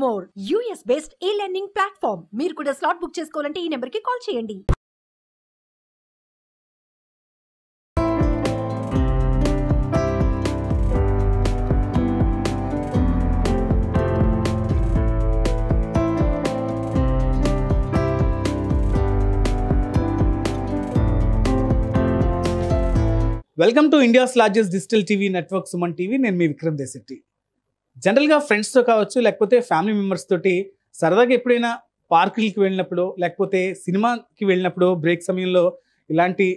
More US based ఈ learning platform. మీరు కూడా స్లాట్ బుక్ చేసుకోవాలంటే ఈ నెంబర్కి కాల్ చేయండి. Welcome to India's largest digital TV network Suman TV. నేను మీ విక్రమ్ దేశెట్టి. జనరల్గా ఫ్రెండ్స్తో కావచ్చు, లేకపోతే ఫ్యామిలీ మెంబర్స్ తోటి సరదాగా ఎప్పుడైనా పార్కులకి వెళ్ళినప్పుడు, లేకపోతే సినిమాకి వెళ్ళినప్పుడు బ్రేక్ సమయంలో ఇలాంటి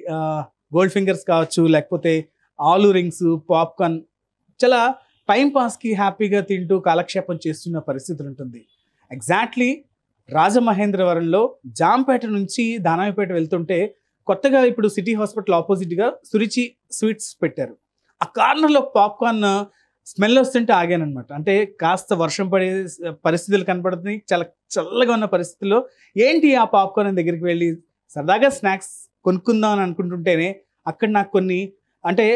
గోల్డ్ ఫింగర్స్ కావచ్చు, లేకపోతే ఆలు రింగ్స్, పాప్కార్న్ చాలా టైం పాస్కి హ్యాపీగా తింటూ కాలక్షేపం చేస్తున్న పరిస్థితులు ఉంటుంది. ఎగ్జాక్ట్లీ రాజమహేంద్రవరంలో జాంపేట నుంచి దానామిపేట వెళ్తుంటే కొత్తగా ఇప్పుడు సిటీ హాస్పిటల్ ఆపోజిట్గా సురుచి స్వీట్స్ పెట్టారు. ఆ కార్నర్లో పాప్కార్న్ స్మెల్ వస్తుంటే ఆగానమాట. అంటే కాస్త వర్షం పడే పరిస్థితులు కనపడుతున్నాయి, చాలా చల్లగా ఉన్న పరిస్థితుల్లో ఏంటి ఆ పాప్కార్న్ దగ్గరికి వెళ్ళి సరదాగా స్నాక్స్ కొనుక్కుందాం అని అనుకుంటుంటేనే అక్కడ నాకు కొన్ని అంటే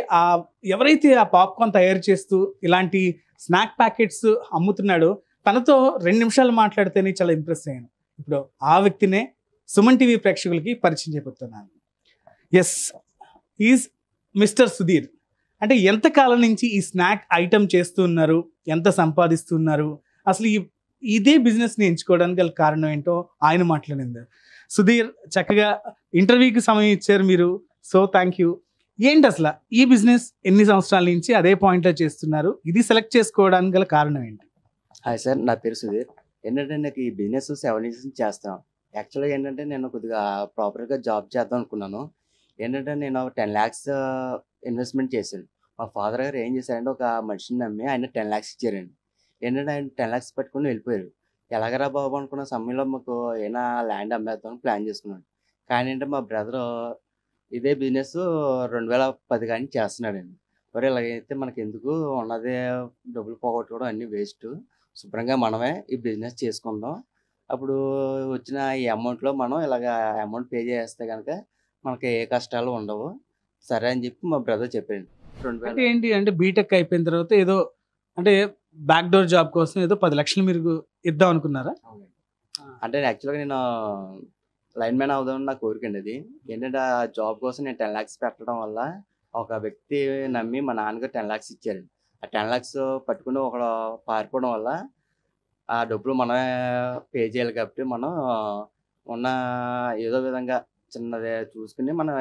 ఎవరైతే ఆ పాప్కార్న్ తయారు చేస్తూ ఇలాంటి స్నాక్ ప్యాకెట్స్ అమ్ముతున్నాడో తనతో 2 నిమిషాలు మాట్లాడితేనే చాలా ఇంప్రెస్ అయ్యాను. ఇప్పుడు ఆ వ్యక్తినే సుమన్ టీవీ ప్రేక్షకులకి పరిచయం చేయబోతున్నాను. Yes, is mister Sudheer. అంటే ఎంతకాలం నుంచి ఈ స్నాక్ ఐటమ్ చేస్తున్నారు, ఎంత సంపాదిస్తున్నారు, అసలు ఇదే బిజినెస్ని ఎంచుకోవడానికి గల కారణం ఏంటో ఆయన మాట్లాడింది. సుధీర్, చక్కగా ఇంటర్వ్యూకి సమయం ఇచ్చారు మీరు, సో థ్యాంక్ యూ. ఏంటి అసలు ఈ బిజినెస్ ఎన్ని సంవత్సరాల నుంచి అదే పాయింట్లో చేస్తున్నారు, ఇది సెలెక్ట్ చేసుకోవడానికి గల కారణం ఏంటి? హాయ్ సార్, నా పేరు సుధీర్. ఏంటంటే నాకు ఈ బిజినెస్ 7 ఇయర్స్ నుంచి చేస్తాను. యాక్చువల్గా ఏంటంటే నేను కొద్దిగా ప్రాపర్గా జాబ్ చేద్దాం అనుకున్నాను. ఏంటంటే నేను 10 lakhs ఇన్వెస్ట్మెంట్ చేశాను. మా ఫాదర్ గారు ఏం చేశారంటే ఒక మనిషిని నమ్మి ఆయన 10 lakhs ఇచ్చారండి. ఏంటంటే ఆయన 10 lakhs పట్టుకుని వెళ్ళిపోయారు. ఎలాగరా బాబు అనుకున్న సమయంలో మాకు ఏమైనా ల్యాండ్ అమ్మేద్దామని ప్లాన్ చేసుకున్నాను. కానీ అంటే మా బ్రదరు ఇదే బిజినెస్ 2010 కానీ చేస్తున్నాడండి. మరి ఇలాగైతే మనకి ఎందుకు ఉన్నదే డబ్బులు పోగొట్టుకోవడం అన్నీ వేస్ట్, శుభ్రంగా మనమే ఈ బిజినెస్ చేసుకుందాం, అప్పుడు వచ్చిన ఈ అమౌంట్లో మనం ఇలాగ అమౌంట్ పే చేస్తే కనుక మనకి ఏ కష్టాలు ఉండవు, సరే అని చెప్పి మా బ్రదర్ చెప్పాడు. అంటే ఏంటి అంటే బీటెక్ అయిపోయిన తర్వాత ఏదో అంటే బ్యాక్ డోర్ జాబ్ కోసం ఏదో 10 లక్షలు మీరు ఇద్దాం అనుకున్నారా? అంటే యాక్చువల్గా నేను లైన్ మ్యాన్ అవుదామని నా కోరిక అండి. అది ఏంటంటే ఆ జాబ్ కోసం నేను 10 lakhs పెట్టడం వల్ల ఒక వ్యక్తి నమ్మి మా నాన్నగారు 10 lakhs ఇచ్చారండి. ఆ 10 lakhs పట్టుకుని ఒకడు పారిపోవడం వల్ల ఆ డబ్బులు మనమే పే చేయాలి కాబట్టి మనం ఉన్న ఏదో విధంగా చిన్నది చూసుకుని మనం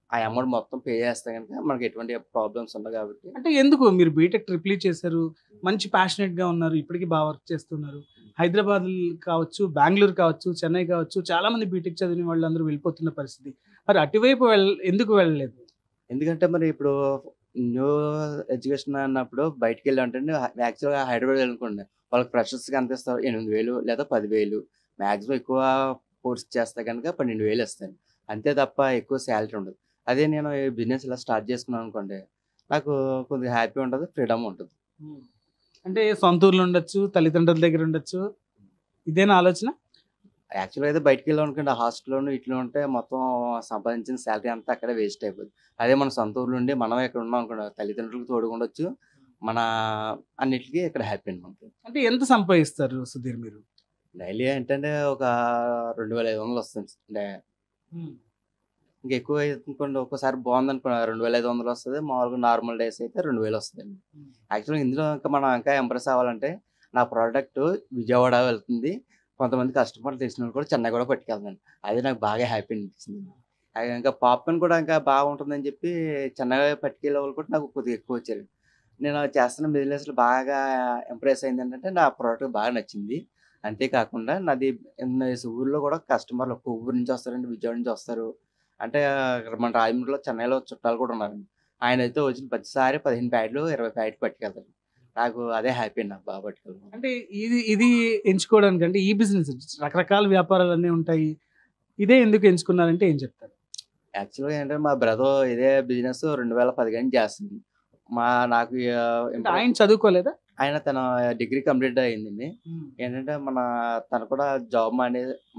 ఆ అమౌంట్ మొత్తం పే చేస్తే కనుక మనకి ఎటువంటి ప్రాబ్లమ్స్ ఉండవు కాబట్టి. అంటే ఎందుకు మీరు బీటెక్ ట్రిపుల్ చేశారు, మంచి ప్యాషనెట్గా ఉన్నారు, ఇప్పటికీ బాగా వర్క్ చేస్తున్నారు. హైదరాబాద్ కావచ్చు, బెంగళూరు కావచ్చు, చెన్నై కావచ్చు, చాలామంది బీటెక్ చదివిన వాళ్ళందరూ వెళ్ళిపోతున్న పరిస్థితి. మరి అటువైపు ఎందుకు వెళ్ళలేదు? ఎందుకంటే మరి ఇప్పుడు న్యూ ఎడ్యుకేషన్ అన్నప్పుడు బయటికి వెళ్ళి అంటే యాక్చువల్గా హైదరాబాద్ వెళ్ళనుకోండి, వాళ్ళకి ఫ్రెషర్స్కి ఎంత ఇస్తారు? 8,000 లేదా 10,000. మ్యాక్సిమం ఎక్కువ కోర్స్ చేస్తే కనుక 12,000 ఇస్తాను, అంతే తప్ప ఎక్కువ శాలరీ ఉండదు. అదే నేను ఈ బిజినెస్ ఇలా స్టార్ట్ చేసుకున్నాను అనుకోండి, నాకు కొద్దిగా హ్యాపీ ఉంటుంది, ఫ్రీడమ్ ఉంటుంది. అంటే సొంత ఊర్లో ఉండొచ్చు, తల్లిదండ్రుల దగ్గర ఉండొచ్చు, ఇదేనా ఆలోచన? యాక్చువల్గా అయితే బయటికి వెళ్ళాం అనుకోండి, హాస్టల్లోనూ ఇట్లా ఉంటే మొత్తం సంపాదించిన శాలరీ అంతా అక్కడే వేస్ట్ అయిపోతుంది. అదే మన సొంత ఊర్లో ఉండి మనం ఇక్కడ ఉన్నాం అనుకోండి, తల్లిదండ్రులకు తోడుగా ఉండొచ్చు, మన అన్నిటికీ ఇక్కడ హ్యాపీ అండి మనకి. అంటే ఎంత సంపాదిస్తారు సుధీర్ మీరు? డైలీ ఏంటంటే ఒక 2,500 వస్తుంది. అంటే ఇంకా ఎక్కువ అనుకోండి, ఒక్కోసారి బాగుంది అనుకోండి 2,500 వస్తుంది. మామూలుగా నార్మల్ డేస్ అయితే 2,000 వస్తుందండి. యాక్చువల్గా ఇందులో ఇంకా మనం ఇంకా ఇంప్రెస్ అవ్వాలంటే నా ప్రోడక్ట్ విజయవాడ వెళ్తుంది, కొంతమంది కస్టమర్లు తెలిసిన వాళ్ళు కూడా చెన్నై కూడా పట్టుకెళ్తాను. అది నాకు బాగా హ్యాపీ అనిపించింది. ఇంకా పాప్కార్న్ కూడా ఇంకా బాగుంటుందని చెప్పి చెన్నై పట్టుకెళ్ళే వాళ్ళు కూడా నాకు కొద్దిగా ఎక్కువ వచ్చారు. నేను చేస్తున్న బిజినెస్లో బాగా ఇంప్రెస్ అయింది ఏంటంటే నా ప్రోడక్ట్ బాగా నచ్చింది. అంతేకాకుండా నాది ఊళ్ళో కూడా కస్టమర్లు ఒక్క ఊరు నుంచి వస్తారండి, విజయవాడ నుంచి వస్తారు. అంటే మన రాజమండ్రిలో, చెన్నైలో చుట్టాలు కూడా ఉన్నారండి. ఆయన అయితే వచ్చిన ప్రతిసారి 15 ప్యాకెట్లు 20 ప్యాకెట్లు పట్టుకెళ్తారు. నాకు అదే హ్యాపీ అండి, నాకు బాగా పట్టుకెళ్తాను. అంటే ఇది ఎంచుకోవడానికి అంటే ఈ బిజినెస్ రకరకాల వ్యాపారాలు అన్నీ ఉంటాయి, ఇదే ఎందుకు ఎంచుకున్నారంటే ఏం చెప్తారు? యాక్చువల్గా ఏంటంటే మా బ్రదర్ ఇదే బిజినెస్ 2010 కానీ చేస్తుంది. నాకు ఆయన చదువుకోలేదా? ఆయన తన డిగ్రీ కంప్లీట్ అయిందండి. ఏంటంటే తను కూడా జాబ్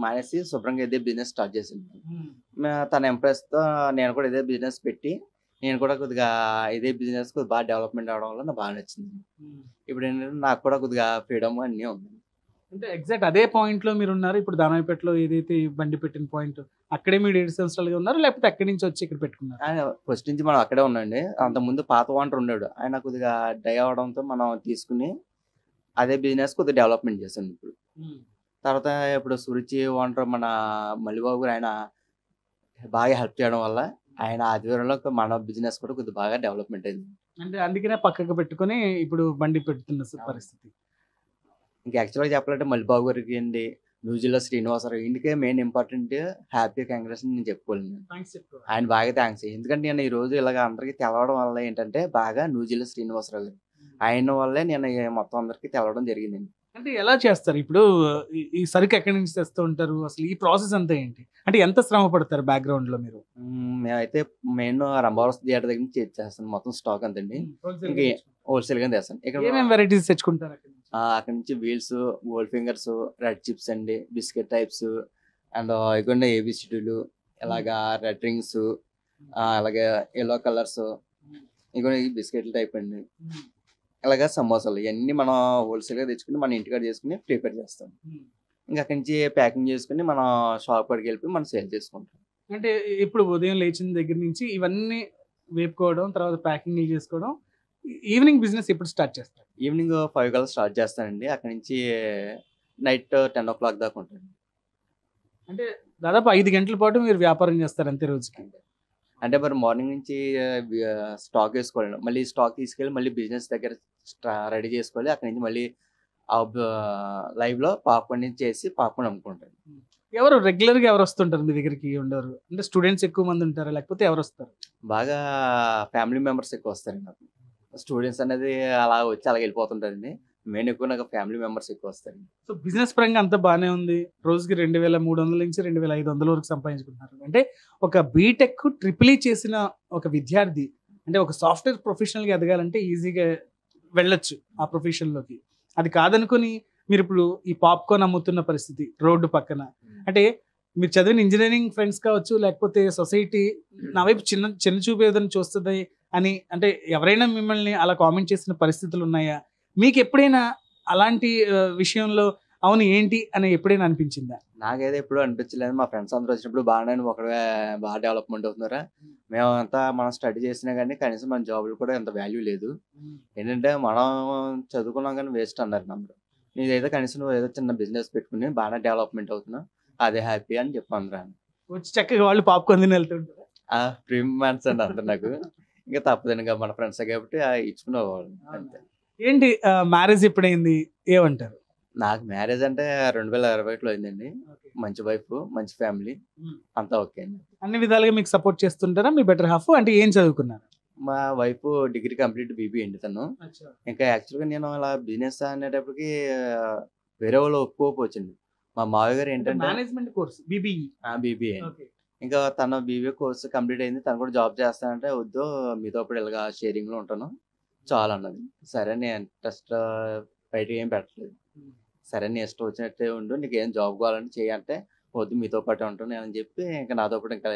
మానేసి శుభ్రంగా ఇదే బిజినెస్ స్టార్ట్ చేసింది. తన ఇంప్రెస్తో నేను కూడా ఇదే బిజినెస్ పెట్టి నేను కూడా కొద్దిగా ఇదే బిజినెస్ బాగా డెవలప్మెంట్ అవడం వల్ల నాకు బాగా నచ్చింది. ఇప్పుడు ఏంటంటే నాకు కూడా కొద్దిగా ఫ్రీడమ్ అన్నీ ఉంది. అంటే ఎగ్జాక్ట్ అదే పాయింట్ లో మీరు ఉన్నారు ఇప్పుడు దానవపేటలో ఏదైతే ఈ బండి పెట్టిన పాయింట్ అక్కడే మీరు 7 సంవత్సరాలుగా ఉన్నారు లేకపోతే అక్కడి నుంచి వచ్చి ఇక్కడ పెట్టుకున్నారు? ఆయన ఫస్ట్ నుంచి మనం అక్కడే ఉన్నాండి. అంతకుముందు పాత ఓనర్ ఉన్నాడు. ఆయన కొద్దిగా డై అవ్వడంతో మనం తీసుకుని అదే బిజినెస్ కొద్దిగా డెవలప్మెంట్ చేసాం ఇప్పుడు. తర్వాత ఇప్పుడు సురుచి ఓనర్ మన మల్లిబాబు గారు ఆయన బాగా హెల్ప్ చేయడం వల్ల ఆయన ఆధ్వర్యంలో మన బిజినెస్ కూడా కొద్దిగా బాగా డెవలప్మెంట్ అయింది. అంటే అందుకనే పక్కకు పెట్టుకొని ఇప్పుడు బండి పెడుతున్న పరిస్థితి. ఇంకా యాక్చువల్గా చెప్పాలంటే మల్లిబాబు గారికి అండి, న్యూజిల్లో శ్రీనివాసరావు ఇందుకే మెయిన్ ఇంపార్టెంట్ హ్యాపీ కంగ్రెస్ నేను చెప్పుకోలేను. ఆయన బాగా థ్యాంక్స్. ఎందుకంటే నేను ఈ రోజు ఇలాగ అందరికీ తెలవడం వల్ల ఏంటంటే బాగా న్యూజిల్లో శ్రీనివాసరావు గారు ఆయన వల్లే నేను మొత్తం అందరికీ తెలవడం జరిగిందండి. అంటే ఎలా చేస్తారు ఇప్పుడు ఈ సరుకు ఎక్కడి నుంచి తెస్తూ ఉంటారు? అసలు ఈ ప్రాసెస్ అంతా ఏంటి? అంటే ఎంత శ్రమ పడతారు బ్యాక్గ్రౌండ్ లో మీరు? మేమైతే మెయిన్ రంభావరం థియేటర్ దగ్గర నుంచి చేస్తాను మొత్తం స్టాక్ అంతండి. ఇంకే హోల్సేల్ గా తెస్తాను. ఇక్కడ ఏమేమి వెరైటీస్ తెచ్చుకుంటారు అక్కడ నుంచి wheels, gold fingers, red chips అండి, బిస్కెట్ టైప్స్ అండ్ ఇకుండా ఏబిసిడీలు, ఇలాగా రెడ్ రింగ్స్, అలాగే ఎల్లో కలర్స్, ఇక బిస్కెట్ల టైప్ అండి, ఇలాగా సమోసాలు ఇవన్నీ మనం హోల్సేల్ గా తెచ్చుకుని మన ఇంటికాడ చేసుకుని ప్రిపేర్ చేస్తాం. ఇంకా అక్కడి నుంచి ప్యాకింగ్ చేసుకుని మనం షాప్ కాడికి వెళ్ళి మనం సేల్ చేసుకుంటాం. అంటే ఇప్పుడు ఉదయం లేచిన దగ్గర నుంచి ఇవన్నీ వేపుకోవడం, తర్వాత ప్యాకింగ్ చేసుకోవడం, ఈవినింగ్ బిజినెస్ ఎప్పుడు స్టార్ట్ చేస్తారు? ఈవినింగ్ 5 కల్లా స్టార్ట్ చేస్తానండి. అక్కడి నుంచి నైట్ 10 o'clock దాకా ఉంటుంది. అంటే దాదాపు 5 గంటల పాటు మీరు వ్యాపారం చేస్తారు అంతే రోజుకి? అంటే మరి మార్నింగ్ నుంచి స్టాక్ వేసుకోవాలి, మళ్ళీ స్టాక్ తీసుకెళ్ళి మళ్ళీ బిజినెస్ దగ్గర రెడీ చేసుకోవాలి. అక్కడి నుంచి మళ్ళీ లైవ్ లో పాప్కార్న్ చేసి పాప్కార్న్ అమ్ముకుంటారు. ఎవరు రెగ్యులర్ గా ఎవరు వస్తుంటారు మీ దగ్గరికి? ఉండరు అంటే స్టూడెంట్స్ ఎక్కువ మంది ఉంటారా లేకపోతే ఎవరు వస్తారు? బాగా ఫ్యామిలీ మెంబర్స్ ఎక్కువ వస్తారండి. నాకు స్టూడెంట్స్ అనేది అలా వచ్చి అలా వెళ్ళిపోతుంటారండి. మెయిన్ ఎక్కువ నాకు ఫ్యామిలీ మెంబర్స్ ఎక్కువ వస్తారండి. సో బిజినెస్ పరంగా అంతా బాగానే ఉంది. రోజుకి 2,300 నుంచి 2,500 వరకు సంపాదించుకుంటున్నారు. అంటే ఒక బీటెక్ ట్రిపుల్ చేసిన ఒక విద్యార్థి అంటే ఒక సాఫ్ట్వేర్ ప్రొఫెషనల్ గా ఎదగాలంటే ఈజీగా వెళ్ళొచ్చు ఆ ప్రొఫెషన్ లోకి. అది కాదనుకుని మీరు ఇప్పుడు ఈ పాప్కార్న్ అమ్ముతున్న పరిస్థితి రోడ్డు పక్కన, అంటే మీరు చదివిన ఇంజనీరింగ్ ఫ్రెండ్స్ కావచ్చు లేకపోతే సొసైటీ నా వైపు చిన్న చూపు ఏదైనా చూస్తుంది అని అంటే ఎవరైనా మిమ్మల్ని అలా కామెంట్ చేసిన పరిస్థితులు ఉన్నాయా? మీకు ఎప్పుడైనా అలాంటి విషయంలో అవును ఏంటి అని ఎప్పుడైనా అనిపించిందా? నాకైతే ఎప్పుడు అనిపించలేదు. మా ఫ్రెండ్స్ అందరూ వచ్చినప్పుడు బాగానే ఒకడే బాగా డెవలప్మెంట్ అవుతున్నారా, మేమంతా మనం స్టడీ చేసినా కానీ కనీసం మన జాబులు కూడా ఎంత వాల్యూ లేదు. ఏంటంటే మనం చదువుకున్నాం కానీ వేస్ట్ అన్నారు అందరూ. నీదైతే కనీసం నువ్వు ఏదో చిన్న బిజినెస్ పెట్టుకుని బాగానే డెవలప్మెంట్ అవుతున్నావు, అదే హ్యాపీ అని చెప్పండి. వచ్చి చక్కగా వాళ్ళు పాప్కార్న్ తిని వెళ్తుంటారు. ప్రీమియమ్స్ అండి అందరు నాకు. ఇంకా తప్పదండి, మన ఫ్రెండ్స్ కాబట్టి ఇచ్చుకునేవాళ్ళు అంతే. ఏంటి మ్యారేజ్ ఎప్పుడైంది ఏమంటారు? నాకు మ్యారేజ్ అంటే 2021లో అయిందండి. మంచి వైఫ్, మంచి ఫ్యామిలీ, అంతా ఓకే అండి. అన్ని విధాలుగా మీకు సపోర్ట్ చేస్తుంటారా మీ బెటర్ హాఫ్? అంటే ఏం చదువుకున్నారు? మా వైఫ్ డిగ్రీ కంప్లీట్ బీబీ అండి తను. ఇంకా యాక్చువల్గా నేను అలా బిజినెస్ అనేటప్పటికి వేరే వాళ్ళు ఒప్పుకోవచ్చండి. మా మావయ్య గారు ఏంటంటే మేనేజ్మెంట్ కోర్స్ బీబీఏ, ఇంకా తన బీబీఏ కోర్స్ కంప్లీట్ అయింది. తను కూడా జాబ్ చేస్తానంటే వద్దు మీతో ఇప్పుడు ఇలాగా షేరింగ్ లో ఉంటాను చాలా అన్నది. సరే నేను ఇంట్రెస్ట్ బయటకి ఏం పెట్టలేదు. సరే నీ ఇష్టం వచ్చినట్టే ఉండు, నీకు ఏం జాబ్ కావాలంటే చేయంటే వద్దు మీతో పాటు ఉంటాను అని చెప్పి ఇంకా నాతో పాటు ఇంకా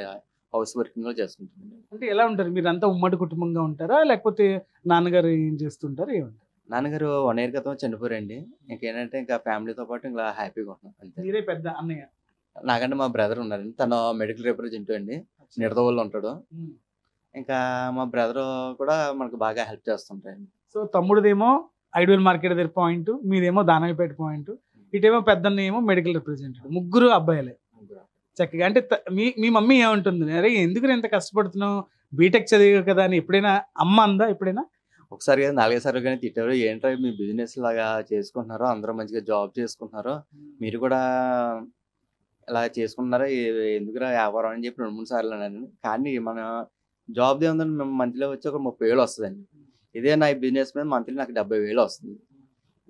హౌస్ వర్కింగ్ లో చేసుకుంటాను. అంటే ఎలా ఉంటారు మీరు? అంతా ఉమ్మడి కుటుంబంగా ఉంటారా లేకపోతే నాన్నగారు ఏం చేస్తుంటారు ఏమంటారు? నాన్నగారు 1 year క్రితం చనిపోయారండి. ఇంకేంటంటే ఇంకా ఫ్యామిలీతో పాటు ఇంకా హ్యాపీగా ఉంటున్నాం అంతే. మీరే పెద్ద అన్నయ్య? నాకంటే మా బ్రదర్ ఉన్నారండి, తను మెడికల్ రిప్రజెంటేటివ్ అండి, నిడదవోల్లో ఉంటాడు. ఇంకా మా బ్రదర్ కూడా మనకు బాగా హెల్ప్ చేస్తుంటాయండి. సో తమ్ముడిదేమో ఐడియల్ మార్కెట్ దగ్గర పాయింట్, మీదేమో దానవిపేట పాయింట్, ఇటేమో పెద్దన్న ఏమో మెడికల్ రిప్రజెంటేటివ్, ముగ్గురు అబ్బాయిలే చక్కగా. అంటే మీ మమ్మీ ఏమంటుంది? అరే ఎందుకు ఇంత కష్టపడుతున్నావు, బీటెక్ చదివావు కదా అని ఎప్పుడైనా అమ్మ అందా? ఎప్పుడైనా ఒకసారి కదా 4 సార్లు కానీ తిట్టారు. ఏంటో మీ బిజినెస్ లాగా చేసుకుంటున్నారో, అందరూ మంచిగా జాబ్ చేసుకుంటున్నారో, మీరు కూడా ఇలా చేసుకుంటున్నారా, ఎందుకురా వ్యాపారం అని చెప్పి 2-3 సార్లు అన్నాను. కానీ మన జాబ్ ఏముందండి, మేము మంత్లీలో వచ్చి ఒక 30,000 వస్తుందండి. ఇదే నా బిజినెస్ మీద మంత్లీ నాకు 70,000 వస్తుంది.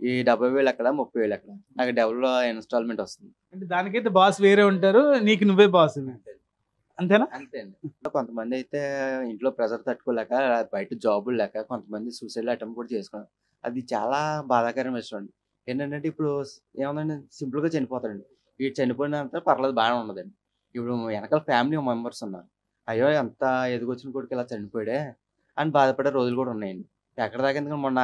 ఈ 70,000 ఎక్కడ, 30,000 ఎక్కడ, నాకు డబుల్ ఇన్స్టాల్మెంట్ వస్తుంది. అంటే దానికైతే బాస్ వేరే ఉంటారు, నీకు నువ్వే బాస్ అంతేనా? అంతే అండి. కొంతమంది అయితే ఇంట్లో ప్రెజర్ తట్టుకోలేక బయట జాబులు లేక కొంతమంది సూసైడ్ అటెంప్ట్ కూడా చేసుకున్నారు. అది చాలా బాధాకరమైన విషయం అండి. ఏంటంటే ఇప్పుడు ఏముందండి, సింపుల్ గా చనిపోతాడండి. వీడు చనిపోయినంత పర్లేదు బాగానే ఉన్నదండి. ఇప్పుడు వెనకాల ఫ్యామిలీ మెంబర్స్ ఉన్నారు, అయ్యో ఎంత ఎదుగొచ్చిన కొడుకు ఇలా చనిపోయాడే అని బాధపడే రోజులు కూడా ఉన్నాయండి. ఎక్కడ దాకా ఎందుకంటే మొన్న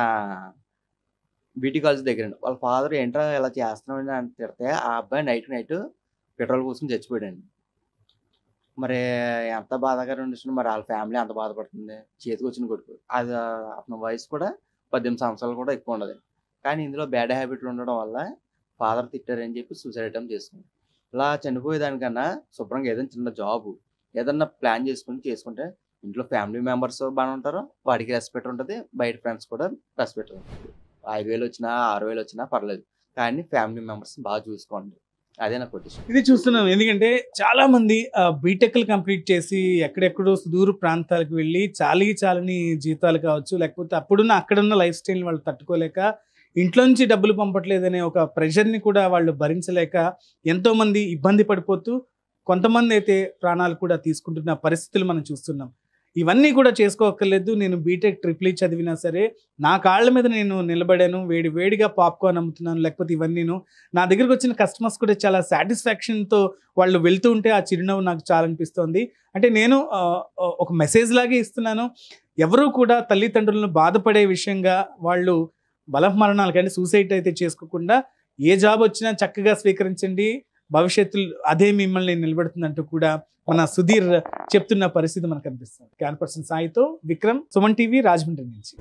బీటీ కాలేజ్ దగ్గర అండి. వాళ్ళ ఫాదర్ ఏంట్రా ఇలా చేస్తున్నామని అని తిడితే ఆ అబ్బాయి నైట్ పెట్రోల్ పోసుకుని చచ్చిపోయాడండి. మరి ఎంత బాధాకరం అనిపిస్తుంది. మరి వాళ్ళ ఫ్యామిలీ ఎంత బాధపడుతుంది. చేతికి వచ్చిన కొడుకు అది అతని వయసు కూడా 18 సంవత్సరాలు కూడా ఎక్కువ ఉండదు. కానీ ఇందులో బ్యాడ్ హ్యాబిట్లు ఉండడం వల్ల ఫాదర్ తిట్టారని చెప్పి సూసైడ్ అటెంప్ట్ చేసుకుంది. ఇలా చనిపోయేదానికన్నా శుభ్రంగా ఏదైనా చిన్న జాబ్ ఏదన్నా ప్లాన్ చేసుకుంటే ఇంట్లో ఫ్యామిలీ మెంబర్స్ బాగానే ఉంటారు. వాడికి రెస్పెక్ట్ ఉంటుంది. బయట ఫ్రెండ్స్ కూడా రెస్పెక్ట్ ఉంటుంది. 5,000 వచ్చినా 6,000 వచ్చినా పర్లేదు. కానీ ఫ్యామిలీ మెంబర్స్ బాగా చూసుకోండి. అదే నా కొటేషన్. ఇది చూస్తున్నాం. ఎందుకంటే చాలా మంది బీటెక్లు కంప్లీట్ చేసి ఎక్కడెక్కడో సుదూర ప్రాంతాలకు వెళ్ళి చాలని జీతాలు కావచ్చు, లేకపోతే అక్కడున్న లైఫ్ స్టైల్ని వాళ్ళు తట్టుకోలేక ఇంట్లో నుంచి డబ్బులు పంపట్లేదనే ఒక ప్రెషర్ని కూడా వాళ్ళు భరించలేక ఎంతోమంది ఇబ్బంది పడిపోతూ కొంతమంది అయితే ప్రాణాలు కూడా తీసుకుంటున్న పరిస్థితులు మనం చూస్తున్నాం. ఇవన్నీ కూడా చేసుకోక్కర్లేదు. నేను బీటెక్ ట్రిపుల్ ఈ చదివినా సరే నా కాళ్ళ మీద నేను నిలబడాను, వేడిగా పాప్కార్న్ అమ్ముతున్నాను, లేకపోతే ఇవన్నీను నా దగ్గరకు వచ్చిన కస్టమర్స్ కూడా చాలా సాటిస్ఫాక్షన్తో వాళ్ళు వెళ్తూ ఉంటే ఆ చిరునవ్వు నాకు చాలా అనిపిస్తోంది. అంటే నేను ఒక మెసేజ్ లాగే ఇస్తున్నాను. ఎవరూ కూడా తల్లిదండ్రులను బాధపడే విషయంగా వాళ్ళు బలమరణాలు కానీ సూసైడ్ అయితే చేసుకోకుండా ఏ జాబ్ వచ్చినా చక్కగా స్వీకరించండి, భవిష్యత్తులో అదే మిమ్మల్ని నిలబెడుతుందంటూ కూడా మన సుధీర్ చెప్తున్న పరిస్థితి మనకు కనిపిస్తుంది. క్యాన్ పర్సన్ సాయితో విక్రమ్, సుమన్ టీవీ, రాజమండ్రి నుంచి.